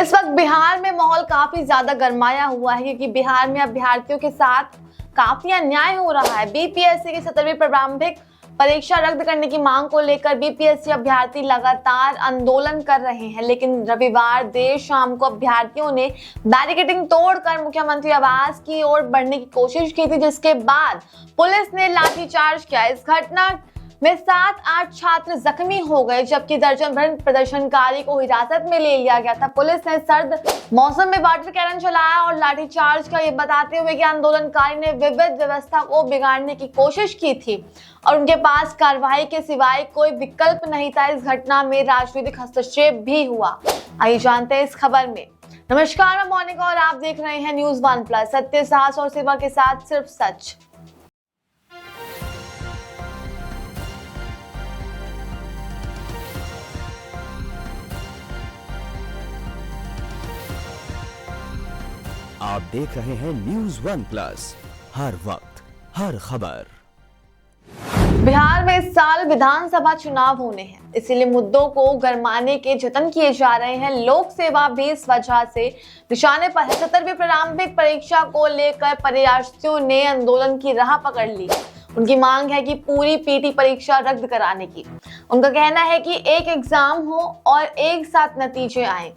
इस वक्त बिहार में माहौल काफी ज्यादा गरमाया हुआ है क्योंकि बिहार में अभ्यर्थियों के साथ काफी अन्याय हो रहा है। बीपीएससी की 17वीं प्रारंभिक परीक्षा रद्द करने की मांग को लेकर बीपीएससी अभ्यर्थी लगातार आंदोलन कर रहे हैं, लेकिन रविवार देर शाम को अभ्यर्थियों ने बैरिकेडिंग तोड़कर मुख्यमंत्री आवास की ओर बढ़ने की कोशिश की थी, जिसके बाद पुलिस ने लाठीचार्ज किया। इस घटना में 7-8 छात्र जख्मी हो गए, जबकि दर्जन भर प्रदर्शनकारी को हिरासत में ले लिया गया था। पुलिस ने सर्द मौसम में वाटर कैनन चलाया और लाठीचार्ज का ये बताते हुए कि आंदोलनकारी ने विविध व्यवस्था को बिगाड़ने की कोशिश की थी और उनके पास कार्रवाई के सिवाय कोई विकल्प नहीं था। इस घटना में राजनीतिक हस्तक्षेप भी हुआ। आइए जानते हैं इस खबर में। नमस्कार, मैं मोनिका और आप देख रहे हैं न्यूज़ 1+, सत्य, साहस और सेवा के साथ सिर्फ सच। आप देख रहे हैं न्यूज़ 1+, हर वक्त हर खबर। बिहार में इस साल विधानसभा चुनाव होने हैं, इसीलिए मुद्दों को गरमाने के जतन किए जा रहे हैं। लोक सेवा भी इस वजह से निशाने पर है। 17वीं प्रारंभिक परीक्षा को लेकर परीक्षार्थियों ने आंदोलन की राह पकड़ ली। उनकी मांग है कि पूरी पीटी परीक्षा रद्द कराने की। उनका कहना है कि एक एग्जाम हो और एक साथ नतीजे आए।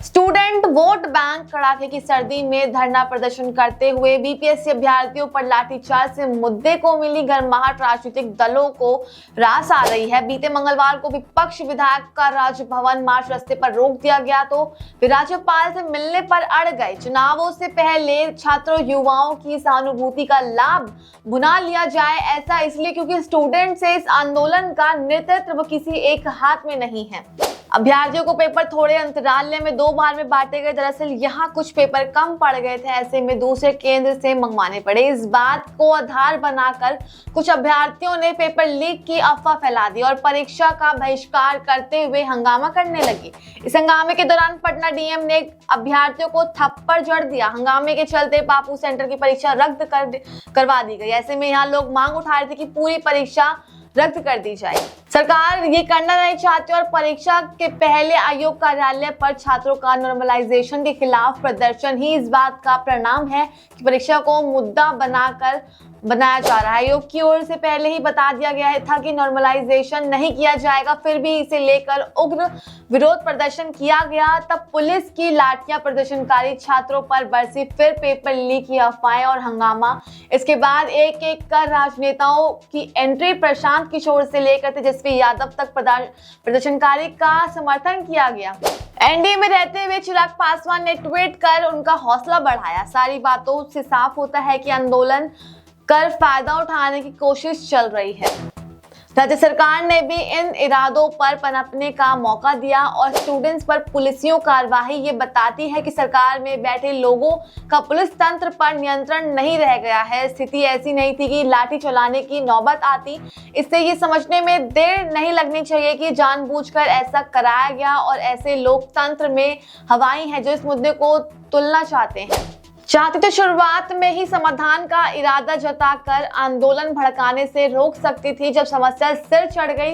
स्टूडेंट वोट बैंक कड़ाके की सर्दी में धरना प्रदर्शन करते हुए बीपीएससी अभ्यर्थियों पर लाठीचार्ज से मुद्दे को मिली गर्माहट राजनीतिक दलों को रास आ रही है। बीते मंगलवार को विपक्ष विधायक का राजभवन मार्च रास्ते पर रोक दिया गया तो वे राज्यपाल से मिलने पर अड़ गए। चुनावों से पहले छात्रों युवाओं की सहानुभूति का लाभ भुना लिया जाए, ऐसा इसलिए क्योंकि स्टूडेंट से इस आंदोलन का नेतृत्व किसी एक हाथ में नहीं है। अभ्यर्थियों को पेपर थोड़े अंतराल में 2 बार में बांटे गए। दरअसल यहाँ कुछ पेपर कम पड़ गए थे, ऐसे में दूसरे केंद्र से मंगवाने पड़े। इस बात को आधार बनाकर कुछ अभ्यर्थियों ने पेपर लीक की अफवाह फैला दी और परीक्षा का बहिष्कार करते हुए हंगामा करने लगे। इस हंगामे के दौरान पटना डीएम ने अभ्यर्थियों को थप्पड़ जड़ दिया। हंगामे के चलते बापू सेंटर की परीक्षा रद्द करवा दी गई। ऐसे में यहाँ लोग मांग उठा रहे थे कि पूरी परीक्षा रद्द कर दी जाए। सरकार ये करना नहीं चाहती और परीक्षा के पहले आयोग कार्यालय पर छात्रों का नॉर्मलाइजेशन के खिलाफ प्रदर्शन ही इस बात का परिणाम है कि परीक्षा को मुद्दा बनाया जा रहा है। आयोग की ओर से पहले ही बता दिया गया था कि नॉर्मलाइजेशन नहीं किया जाएगा, फिर भी इसे लेकर उग्र विरोध प्रदर्शन किया गया। तब पुलिस की लाठियां प्रदर्शनकारी छात्रों पर बरसी, फिर पेपर लीक की अफवाहें और हंगामा। इसके बाद एक एक कर राजनेताओं की एंट्री प्रशांत किशोर से लेकर तेजस्वी यादव तक प्रदर्शनकारी का समर्थन किया गया। एनडीए में रहते हुए चिराग पासवान ने ट्वीट कर उनका हौसला बढ़ाया। सारी बातों से साफ होता है कि आंदोलन कर फायदा उठाने की कोशिश चल रही है। राज्य सरकार ने भी इन इरादों पर पनपने का मौका दिया और स्टूडेंट्स पर पुलिसियों कार्रवाई ये बताती है कि सरकार में बैठे लोगों का पुलिस तंत्र पर नियंत्रण नहीं रह गया है। स्थिति ऐसी नहीं थी कि लाठी चलाने की नौबत आती। इससे ये समझने में देर नहीं लगनी चाहिए कि जानबूझकर ऐसा कराया गया और ऐसे लोकतंत्र में हवाई हैं जो इस मुद्दे को तुलना चाहती तो शुरुआत में ही समाधान का इरादा जताकर आंदोलन भड़काने से रोक सकती थी। जब समस्या सिर चढ़ गई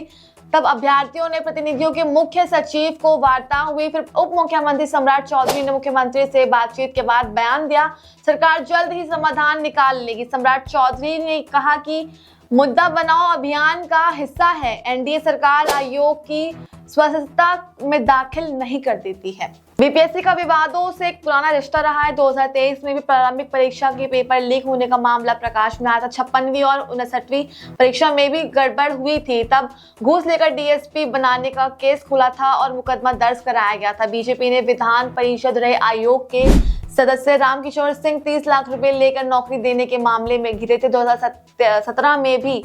तब अभ्यर्थियों ने प्रतिनिधियों के मुख्य सचिव को वार्ता हुई। फिर उप मुख्यमंत्री सम्राट चौधरी ने मुख्यमंत्री से बातचीत के बाद बयान दिया, सरकार जल्द ही समाधान निकाल लेगी। सम्राट चौधरी ने कहा कि मुद्दा बनाओ अभियान का हिस्सा है। एनडीए सरकार आयोग की स्वायत्तता में दाखिल नहीं कर देती है। बीपीएससी का विवादों से एक पुराना रिश्ता रहा है। 2023 में भी प्रारंभिक परीक्षा के पेपर लीक होने का मामला प्रकाश में आया था। 56वीं और 59वीं परीक्षा में भी गड़बड़ हुई थी। तब घूस लेकर डीएसपी बनाने का केस खुला था और मुकदमा दर्ज कराया गया था। बीजेपी ने विधान परिषद रहे आयोग के सदस्य रामकिशोर सिंह 30 लाख रुपए लेकर नौकरी देने के मामले में घिरे थे। 2017 में भी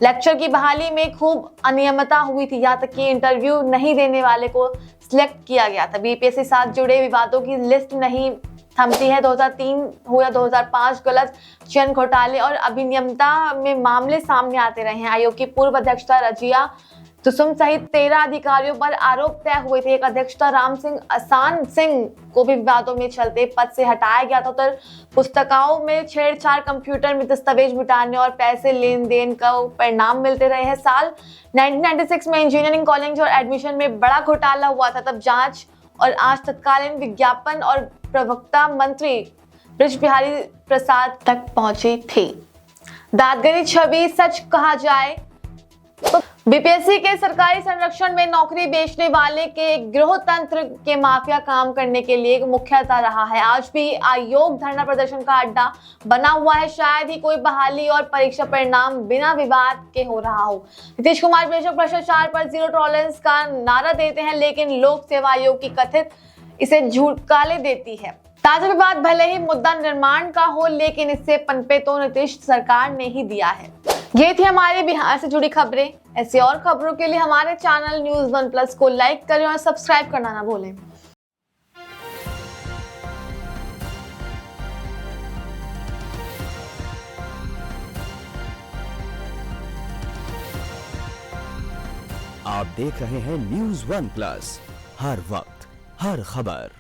लेक्चर की बहाली में खूब अनियमितता हुई थी, यहाँ तक कि इंटरव्यू नहीं देने वाले को सिलेक्ट किया गया था। बीपीएससी साथ जुड़े विवादों की लिस्ट नहीं थमती है। 2003 हो या 2005 गलत चयन घोटाले और अभिनियमितता में मामले सामने आते रहे हैं। आयोग की पूर्व अध्यक्षता रजिया तुसुम सहित 13 अधिकारियों पर आरोप तय हुए थे। एक अध्यक्षता राम सिंह आसान सिंह को भी विवादों में चलते पद से हटाया गया था। तो पुस्तिकाओं में छेड़छाड़, कंप्यूटर में दस्तावेज मिटाने और पैसे लेन देन का परिणाम मिलते रहे हैं। साल 1996 में इंजीनियरिंग कॉलेज और एडमिशन में बड़ा घोटाला हुआ था। तब जांच और आज तत्कालीन विज्ञापन और प्रवक्ता मंत्री बृज बिहारी प्रसाद तक पहुंची थी। दादगिरी छवि सच कहा जाए तो बीपीएससी के सरकारी संरक्षण में नौकरी बेचने वाले के गिरोह तंत्र के माफिया काम करने के लिए मुख्यतः रहा है। आज भी आयोग धरना प्रदर्शन का अड्डा बना हुआ है। शायद ही कोई बहाली और परीक्षा परिणाम बिना विवाद के हो रहा हो। नीतीश कुमार बेशक भ्रष्टाचार पर जीरो टॉलरेंस का नारा देते हैं, लेकिन लोक सेवा आयोग की कथित इसे झुटकाले देती है। ताजा विवाद भले ही मुद्दा निर्माण का हो, लेकिन इससे पनपे तो नीतीश सरकार ने ही दिया है। ये थी हमारे बिहार से जुड़ी खबरें। ऐसी और खबरों के लिए हमारे चैनल न्यूज़ 1+ को लाइक करें और सब्सक्राइब करना ना भूलें। आप देख रहे हैं न्यूज़ 1+, हर वक्त हर खबर।